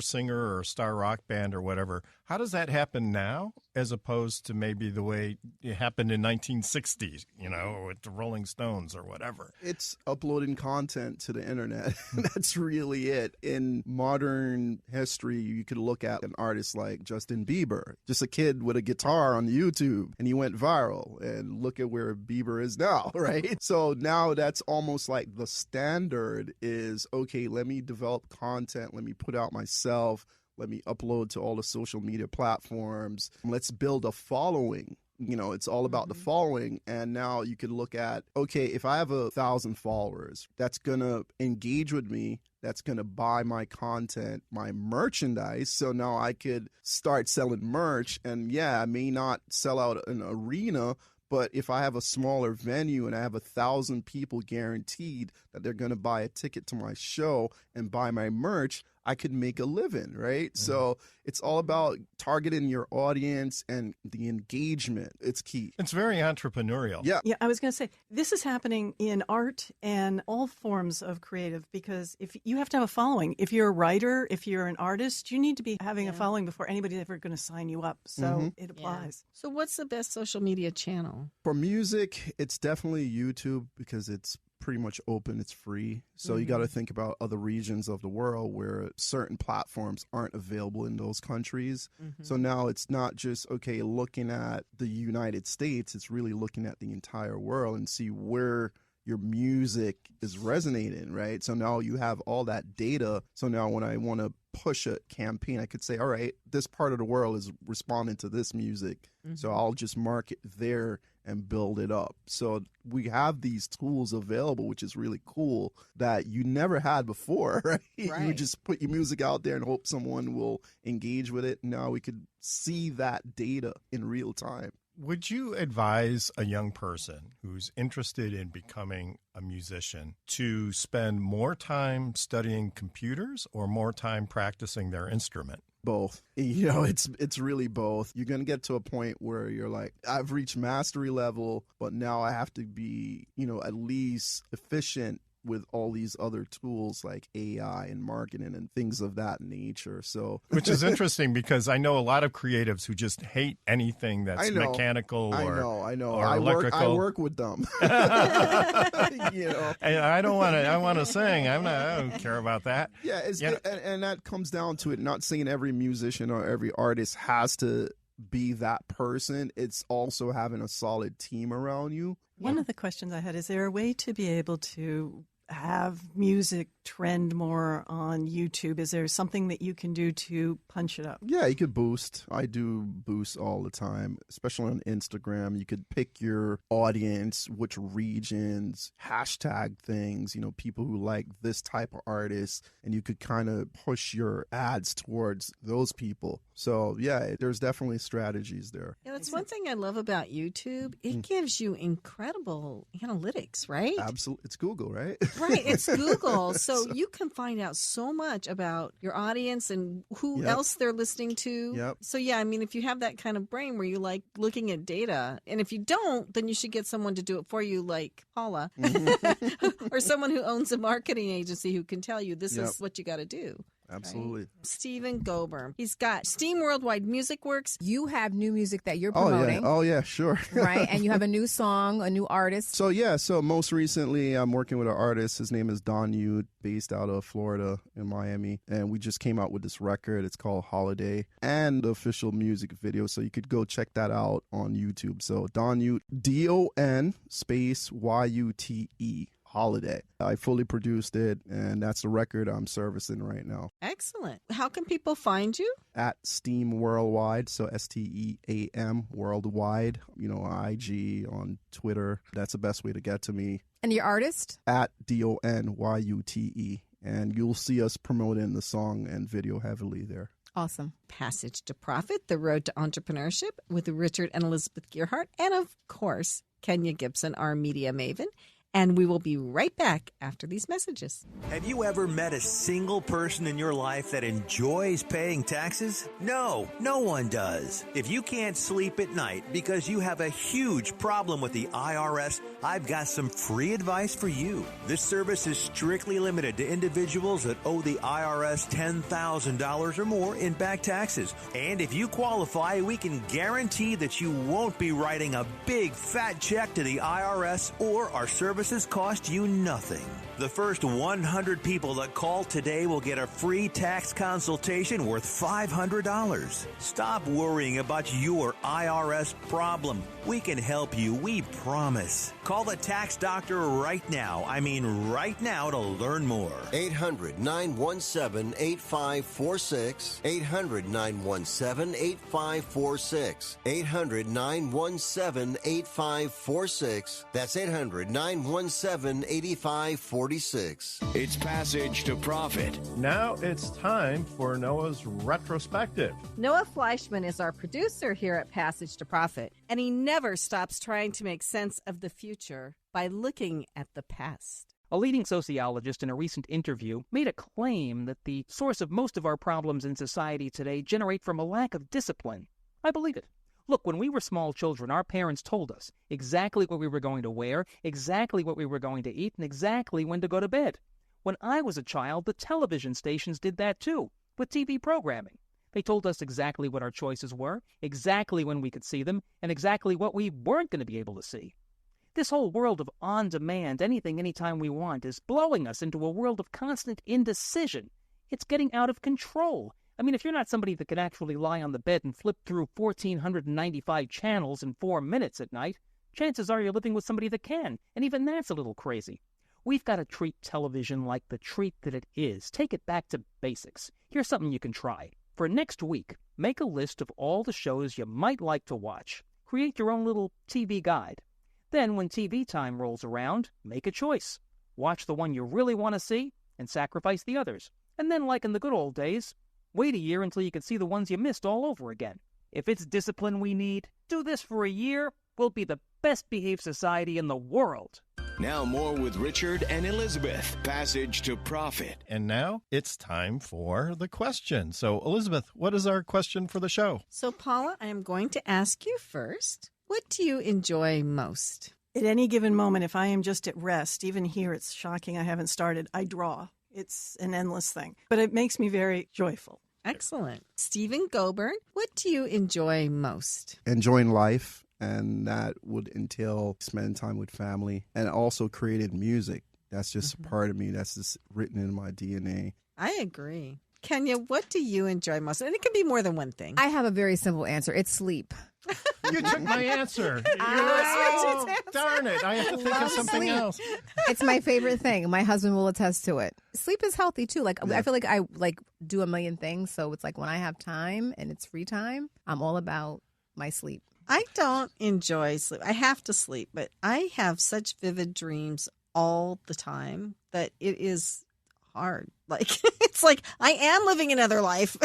singer or a star rock band or whatever, how does that happen now as opposed to maybe the way it happened in 1960, you know, with the Rolling Stones or whatever? It's uploading content to the internet. That's really it. In modern history, you could look at an artist like Justin Bieber, just a kid with a guitar on YouTube, and he went viral. And look at where Bieber is now, right? So now that's almost like the standard is, okay, let me develop content, let me put out myself, let me upload to all the social media platforms. Let's build a following. You know, it's all about the following. And now you can look at, okay, if I have 1,000 followers, that's going to engage with me. That's going to buy my content, my merchandise. So now I could start selling merch. And yeah, I may not sell out an arena, but if I have a smaller venue and I have 1,000 people guaranteed that they're going to buy a ticket to my show and buy my merch, I could make a living, right? So it's all about targeting your audience and the engagement. It's key. It's very entrepreneurial. Yeah. Yeah, I was going to say, this is happening in art and all forms of creative, because if you have to have a following. If you're a writer, if you're an artist, you need to be having a following before anybody's ever going to sign you up. So it applies. So what's the best social media channel? For music, it's definitely YouTube because it's pretty much open, it's free. So you got to think about other regions of the world where certain platforms aren't available in those countries. So now it's not just, okay, looking at the United States, it's really looking at the entire world and see where your music is resonating, right? So now you have all that data. So now when I want to push a campaign, I could say, all right, this part of the world is responding to this music. So I'll just market there and build it up. So we have these tools available, which is really cool, that you never had before, right? You just put your music out there and hope someone will engage with it. Now we could see that data in real time. Would you advise a young person who's interested in becoming a musician to spend more time studying computers or more time practicing their instrument? Both. You know, it's really both. You're going to get to a point where you're like, I've reached mastery level, but now I have to be, you know, at least efficient with all these other tools like AI and marketing and things of that nature. So, which is interesting because I know a lot of creatives who just hate anything that's mechanical or or electrical. I work with them. And I want to sing. I don't care about that. Yeah, and that comes down to it. Not saying every musician or every artist has to be that person. It's also having a solid team around you. One of the questions I had, is there a way to be able to have music trend more on YouTube? Is there something that you can do to punch it up? Yeah, you could boost. I do boost all the time, especially on Instagram. You could pick your audience, which regions, hashtag things, people who like this type of artist, and you could kind of push your ads towards those people. So, yeah, there's definitely strategies there. Yeah, that's one thing I love about YouTube. It gives you incredible analytics, right? Absolutely. It's Google, right? Right, it's Google. So you can find out so much about your audience and who else they're listening to. Yep. So, yeah, I mean, if you have that kind of brain where you like looking at data, and if you don't, then you should get someone to do it for you like Paula or someone who owns a marketing agency who can tell you this is what you got to do. Absolutely. Right? Stephen Gobern. He's got Steam Worldwide Music Works. You have new music that you're promoting. Oh, yeah, sure. Right, and you have a new song, a new artist. So most recently I'm working with an artist. His name is Don Youth, based out of Florida in Miami. And we just came out with this record. It's called Holiday, and the official music video. So you could go check that out on YouTube. So Don Youth, DON space YUTE. Holiday. I fully produced it, and that's the record I'm servicing right now. Excellent. How can people find you? At Steam Worldwide, so STEAM Worldwide, IG, on Twitter. That's the best way to get to me. And your artist? At DONYUTE. And you'll see us promoting the song and video heavily there. Awesome. Passage to Profit, The Road to Entrepreneurship with Richard and Elizabeth Gearhart, and of course, Kenya Gipson, our media maven. And we will be right back after these messages. Have you ever met a single person in your life that enjoys paying taxes? No, no one does. If you can't sleep at night because you have a huge problem with the IRS, I've got some free advice for you. This service is strictly limited to individuals that owe the IRS $10,000 or more in back taxes. And if you qualify, we can guarantee that you won't be writing a big fat check to the IRS, or our services cost you nothing. The first 100 people that call today will get a free tax consultation worth $500. Stop worrying about your IRS problem. We can help you, we promise. Call the tax doctor right now. I mean right now, to learn more. 800-917-8546. 800-917-8546. 800-917-8546. That's 800-917-8546. It's Passage to Profit. Now it's time for Noah's retrospective. Noah Fleischman is our producer here at Passage to Profit, and he never stops trying to make sense of the future by looking at the past. A leading sociologist in a recent interview made a claim that the source of most of our problems in society today generate from a lack of discipline. I believe it. Look, when we were small children, our parents told us exactly what we were going to wear, exactly what we were going to eat, and exactly when to go to bed. When I was a child, the television stations did that too, with TV programming. They told us exactly what our choices were, exactly when we could see them, and exactly what we weren't going to be able to see. This whole world of on-demand, anything, anytime we want, is blowing us into a world of constant indecision. It's getting out of control. I mean, if you're not somebody that can actually lie on the bed and flip through 1,495 channels in 4 minutes at night, chances are you're living with somebody that can, and even that's a little crazy. We've got to treat television like the treat that it is. Take it back to basics. Here's something you can try. For next week, make a list of all the shows you might like to watch. Create your own little TV guide. Then, when TV time rolls around, make a choice. Watch the one you really want to see and sacrifice the others. And then, like in the good old days, wait a year until you can see the ones you missed all over again. If it's discipline we need, do this for a year. We'll be the best behaved society in the world. Now more with Richard and Elizabeth. Passage to Profit. And now it's time for the question. So, Elizabeth, what is our question for the show? So, Paula, I am going to ask you first. What do you enjoy most? At any given moment, if I am just at rest, even here it's shocking I haven't started, I draw. It's an endless thing. But it makes me very joyful. Excellent. Stephen Gobern, what do you enjoy most? Enjoying life, and that would entail spending time with family and also creating music. That's just a part of me. That's just written in my DNA. I agree. Kenya, what do you enjoy most? And it can be more than one thing. I have a very simple answer. It's sleep. You took my answer. Darn it. I have to think of something else. It's my favorite thing. My husband will attest to it. Sleep is healthy too. I feel like I do a million things. So it's like when I have time and it's free time, I'm all about my sleep. I don't enjoy sleep. I have to sleep, but I have such vivid dreams all the time that it is hard. It's like I am living another life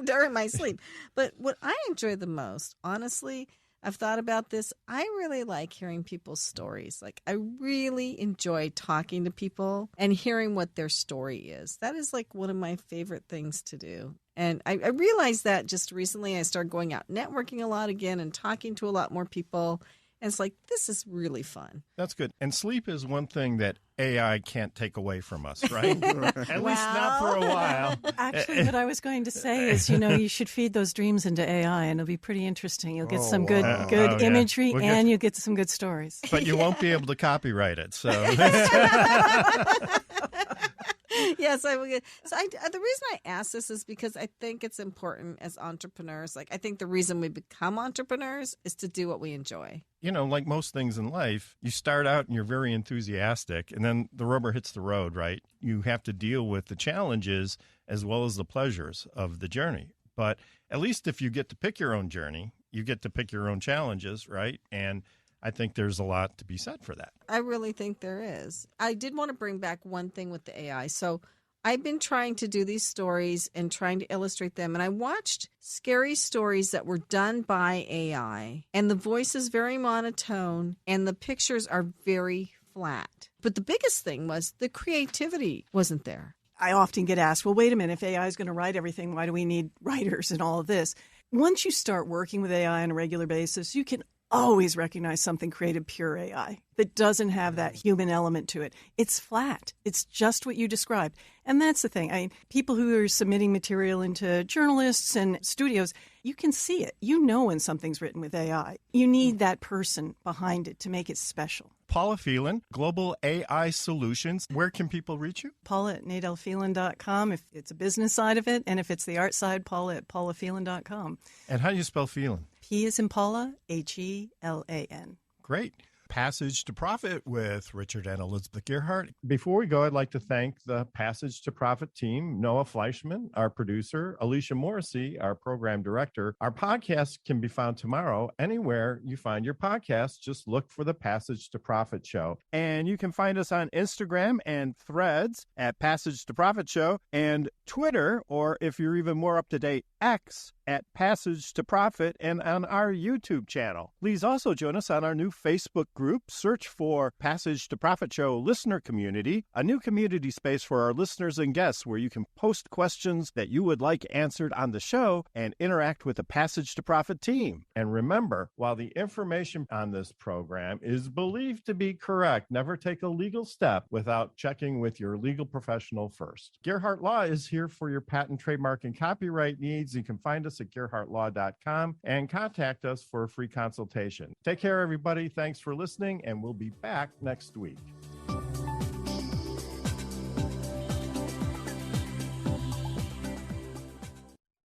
during my sleep. But what I enjoy the most, honestly, I've thought about this. I really like hearing people's stories. I really enjoy talking to people and hearing what their story is. That is one of my favorite things to do. And I realized that just recently. I started going out networking a lot again and talking to a lot more people. And it's this is really fun. That's good. And sleep is one thing that AI can't take away from us, right? At least not for a while. Actually, what I was going to say is, you should feed those dreams into AI, and it'll be pretty interesting. You'll get some good imagery, and you'll get some good stories. But you won't be able to copyright it, so... Yes, I will. So the reason I ask this is because I think it's important as entrepreneurs. I think the reason we become entrepreneurs is to do what we enjoy. Like most things in life, you start out and you're very enthusiastic, and then the rubber hits the road, right? You have to deal with the challenges as well as the pleasures of the journey. But at least if you get to pick your own journey, you get to pick your own challenges, right? And I think there's a lot to be said for that. I really think there is. I did want to bring back one thing with the AI. So I've been trying to do these stories and trying to illustrate them. And I watched scary stories that were done by AI. And the voice is very monotone and the pictures are very flat. But the biggest thing was the creativity wasn't there. I often get asked, well, wait a minute, if AI is going to write everything, why do we need writers and all of this? Once you start working with AI on a regular basis, you can always recognize something created pure AI that doesn't have that human element to it. It's flat. It's just what you described. And that's the thing. People who are submitting material into journalists and studios, you can see it. You know when something's written with AI. You need that person behind it to make it special. Paula Phelan, Global AI Solutions. Where can people reach you? Paula at nadelphelan.com if it's a business side of it. And if it's the art side, Paula at paulaphelan.com. And how do you spell Phelan? P as in Paula, Helan. Great. Passage to Profit with Richard and Elizabeth Gearhart. Before we go, I'd like to thank the Passage to Profit team, Noah Fleischman, our producer, Alicia Morrissey, our program director. Our podcast can be found tomorrow anywhere you find your podcast. Just look for the Passage to Profit Show. And you can find us on Instagram and Threads at Passage to Profit Show, and Twitter, or if you're even more up to date, X at Passage to Profit, and on our YouTube channel. Please also join us on our new Facebook group. Search for Passage to Profit Show Listener Community, a new community space for our listeners and guests where you can post questions that you would like answered on the show and interact with the Passage to Profit team. And remember, while the information on this program is believed to be correct, never take a legal step without checking with your legal professional first. Gearhart Law is here for your patent, trademark, and copyright needs. You can find us at gearhartlaw.com and contact us for a free consultation. Take care, everybody. Thanks for listening, and we'll be back next week.